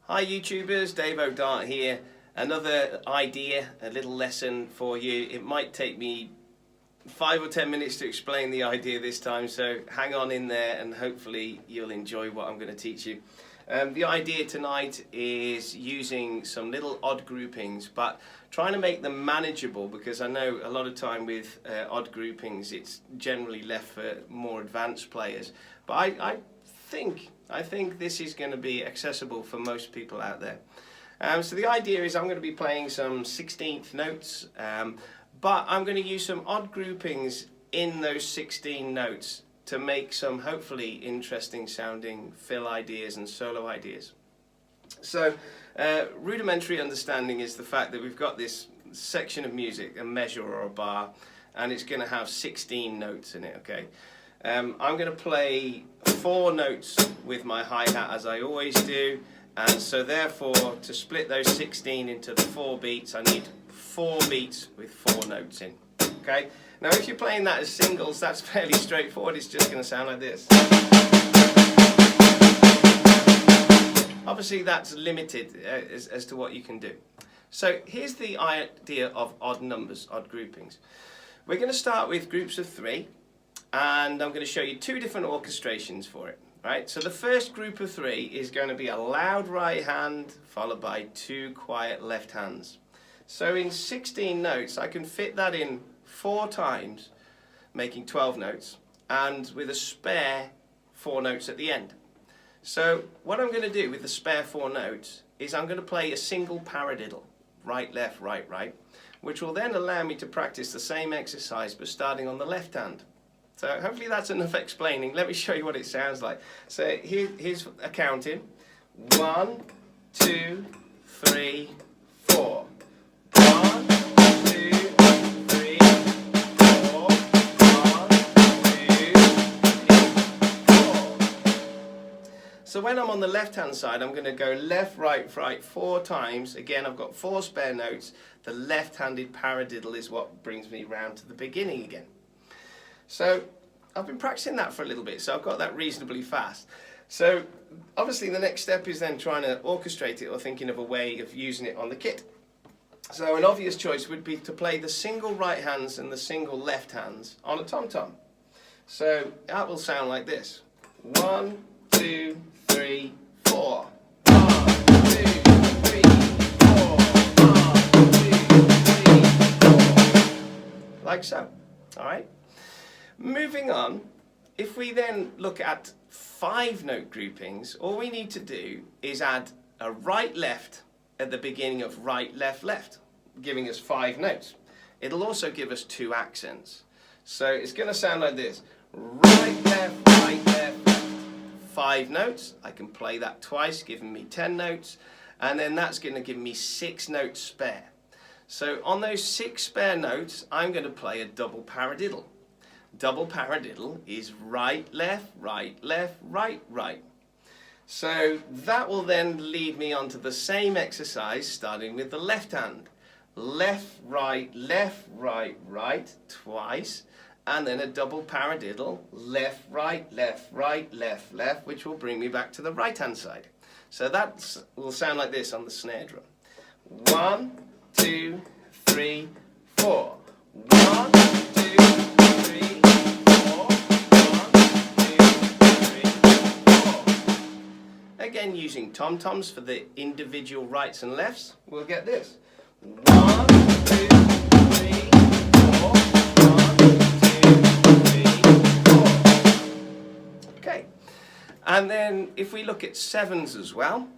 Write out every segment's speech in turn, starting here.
Hi YouTubers, Dave O'Dart here. Another idea, a little lesson for you. It might take me 5 or 10 minutes to explain the idea this time, so hang on in there and hopefully you'll enjoy what I'm going to teach you. The idea tonight is using some little odd groupings, but trying to make them manageable, because I know a lot of time with odd groupings it's generally left for more advanced players. But I think this is going to be accessible for most people out there. So the idea is I'm going to be playing some 16th notes, but I'm going to use some odd groupings in those 16 notes to make some hopefully interesting sounding fill ideas and solo ideas. So rudimentary understanding is the fact that we've got this section of music, a measure or a bar, and it's going to have 16 notes in it, okay? I'm going to play 4 notes with my hi-hat as I always do, and so therefore to split those 16 into the 4 beats I need 4 beats with 4 notes in. Okay? Now if you're playing that as singles, that's fairly straightforward. It's just going to sound like this. Obviously that's limited as to what you can do. So here's the idea of odd numbers, odd groupings. We're going to start with groups of 3, and I'm going to show you 2 different orchestrations for it. Right? So the first group of 3 is going to be a loud right hand followed by 2 quiet left hands. So in 16 notes I can fit that in 4 times, making 12 notes, and with a spare 4 notes at the end. So what I'm going to do with the spare 4 notes is I'm going to play a single paradiddle, right, left, right, right, which will then allow me to practice the same exercise but starting on the left hand. So hopefully that's enough explaining. Let me show you what it sounds like. So here's a counting. 1, 2, 3, 4. 1, 2, 3, 4. 1, 2, 3, 4. So when I'm on the left hand side, I'm going to go left, right, right 4 times. Again, I've got 4 spare notes. The left-handed paradiddle is what brings me round to the beginning again. So I've been practicing that for a little bit, so I've got that reasonably fast. So obviously the next step is then trying to orchestrate it or thinking of a way of using it on the kit. So an obvious choice would be to play the single right hands and the single left hands on a tom-tom. So that will sound like this. 1, 2, 3, 4. 1, 2, 3, 4. 1, 2, 3, 4. Like so. All right? Moving on, if we then look at 5-note groupings, all we need to do is add a right-left at the beginning of right-left-left, giving us 5 notes. It'll also give us 2 accents. So it's going to sound like this. Right-left, right-left, left. 5 notes. I can play that twice, giving me 10 notes. And then that's going to give me 6 notes spare. So on those 6 spare notes, I'm going to play a double paradiddle. Double paradiddle is right, left, right, left, right, right. So that will then lead me onto the same exercise starting with the left hand. Left, right, right, twice, and then a double paradiddle, left, right, left, left, which will bring me back to the right hand side. So that will sound like this on the snare drum. 1, 2, 3, 4. 1, 2, 3, 4. 1, 2, 3, 4. Again, using tom-toms for the individual rights and lefts, we'll get this. 1, 2, 3, 4. 1, 2, 3, 4. Okay. And then if we look at 7s as well,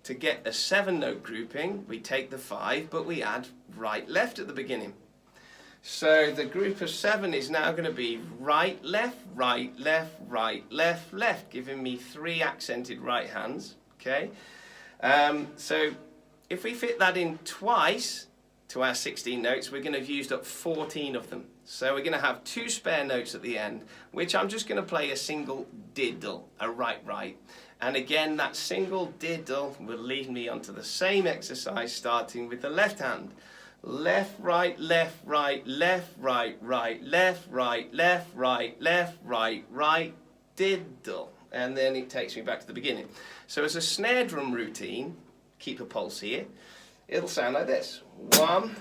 to get a 7-note grouping, we take the 5, but we add right-left at the beginning. So the group of 7 is now going to be right, left, left, giving me 3 accented right hands. Okay. So if we fit that in twice to our 16 notes, we're going to have used up 14 of them. So we're going to have 2 spare notes at the end, which I'm just going to play a single diddle, a right. And again, that single diddle will lead me onto the same exercise starting with the left hand. Left, right, left, right, left, right, right, left, right, left, right, left, right, diddle. And then it takes me back to the beginning. So as a snare drum routine, keep a pulse here, it'll sound like this. 1,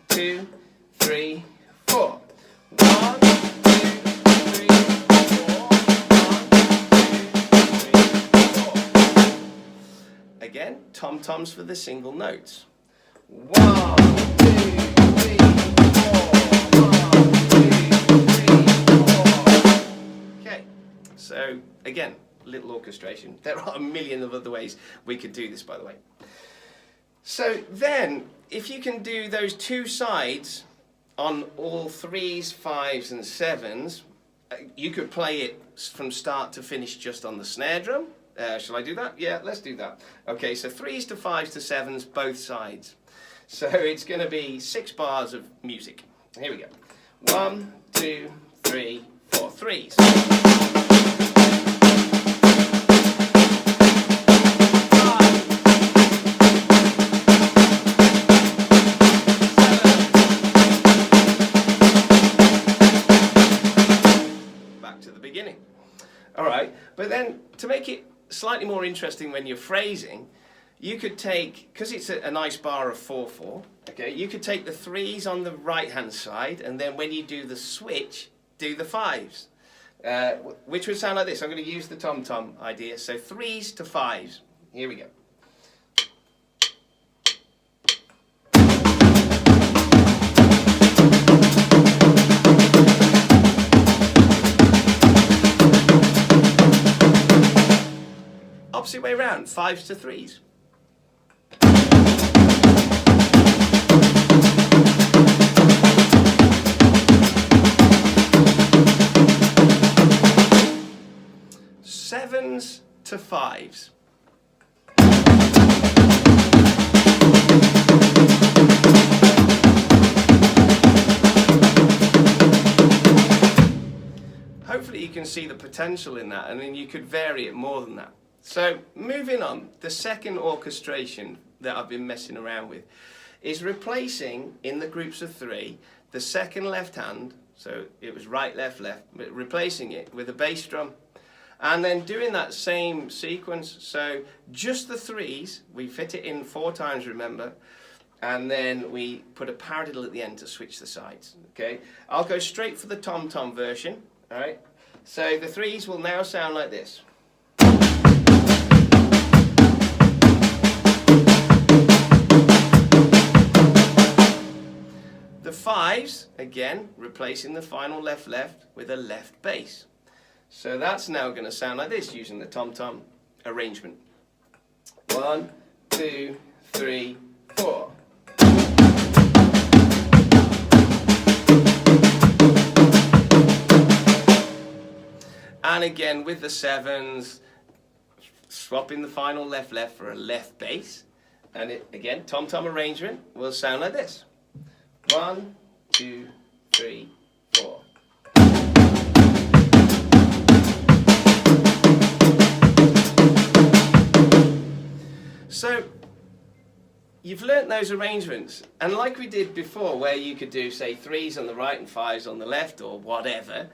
2, 3, 4. 1, 2, 3, 4. 1, 2, 3, 4. Again, tom-toms for the single notes. 1, 2, 3, 4. 1, 2, 3, 4. Okay, so again, little orchestration. There are a million of other ways we could do this, by the way. So then, if you can do those two sides on all 3s, 5s and 7s, you could play it from start to finish just on the snare drum. Shall I do that? Yeah, let's do that. Okay, so 3s to 5s to 7s, both sides. So it's going to be 6 bars of music. Here we go. 1, 2, 3, 4, 3s. Alright, but then to make it slightly more interesting when you're phrasing, you could take, because it's a nice bar of 4/4, okay, you could take the 3s on the right hand side, and then when you do the switch, do the 5s, which would sound like this. I'm going to use the tom-tom idea, so 3s to 5s. Here we go. Opposite way around, 5s to 3s. Sevens to 5s. Hopefully you can see the potential in that, and then you could vary it more than that. So moving on, the second orchestration that I've been messing around with is replacing, in the groups of 3, the second left hand, so it was right, left, left, but replacing it with a bass drum, and then doing that same sequence. So just the 3s, we fit it in 4 times, remember, and then we put a paradiddle at the end to switch the sides. Okay, I'll go straight for the tom-tom version. All right, so the 3s will now sound like this. The 5s, again, replacing the final left left with a left bass. So that's now going to sound like this using the tom-tom arrangement. 1, 2, 3, 4. And again with the 7s, swapping the final left left for a left bass. And it, again, tom-tom arrangement will sound like this. 1, 2, 3, 4. So you've learnt those arrangements, and like we did before, where you could do, say, 3s on the right and 5s on the left or whatever,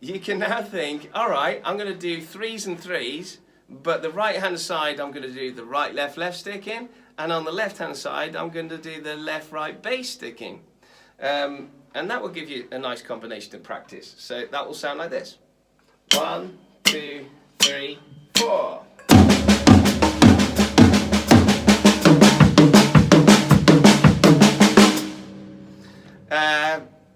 you can now think, all right, I'm going to do 3s and 3s, but the right hand side I'm going to do the right left left sticking, and on the left hand side I'm going to do the left right bass sticking. And that will give you a nice combination of practice. So that will sound like this. 1, 2, 3, 4.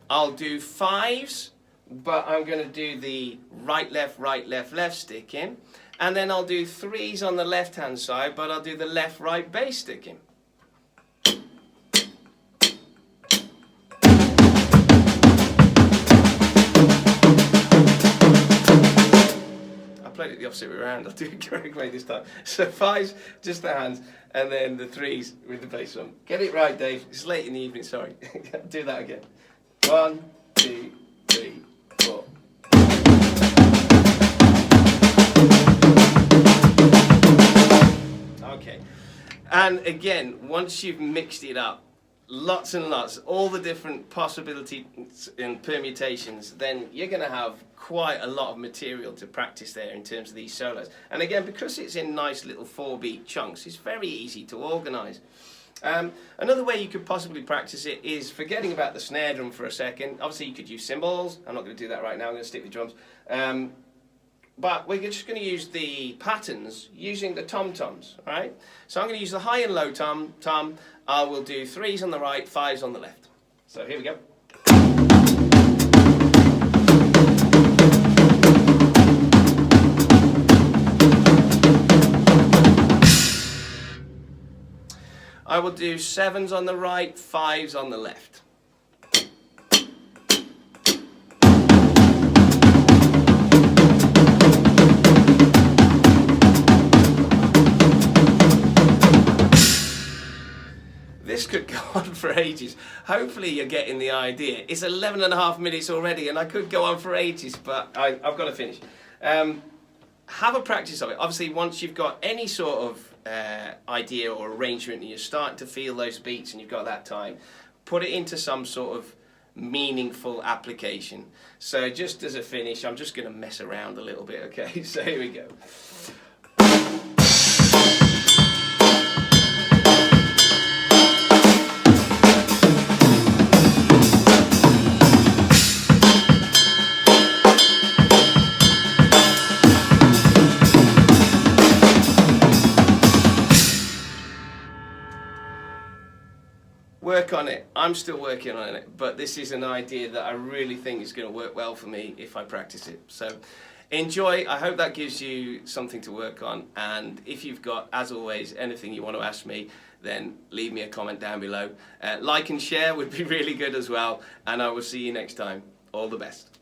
I'll do 5s, but I'm going to do the right, left, left sticking. And then I'll do 3s on the left hand side, but I'll do the left, right bass sticking. Played it the opposite way around. I'll do it the correct way this time. So 5s, just the hands, and then the 3s with the bass drum. Get it right, Dave. It's late in the evening, sorry. Do that again. 1, 2, 3, 4. Okay. And again, once you've mixed it up, lots and lots, all the different possibilities and permutations, then you're going to have quite a lot of material to practice there in terms of these solos. And again, because it's in nice little 4-beat chunks, it's very easy to organise. Another way you could possibly practice it is forgetting about the snare drum for a second. Obviously you could use cymbals. I'm not going to do that right now, I'm going to stick with drums. But we're just going to use the patterns using the tom-toms, right? So I'm going to use the high and low tom. I will do 3s on the right, 5s on the left. So here we go. I will do 7s on the right, 5s on the left. This could go on for ages. Hopefully you're getting the idea. It's 11.5 minutes already and I could go on for ages, but I've got to finish. Have a practice of it. Obviously once you've got any sort of idea or arrangement and you're starting to feel those beats and you've got that time, put it into some sort of meaningful application. So just as a finish, I'm just going to mess around a little bit, okay? So here we go. Work on it. I'm still working on it, but this is an idea that I really think is going to work well for me if I practice it. So enjoy. I hope that gives you something to work on, and if you've got, as always, anything you want to ask me, then leave me a comment down below. Like and share would be really good as well, and I will see you next time. All the best.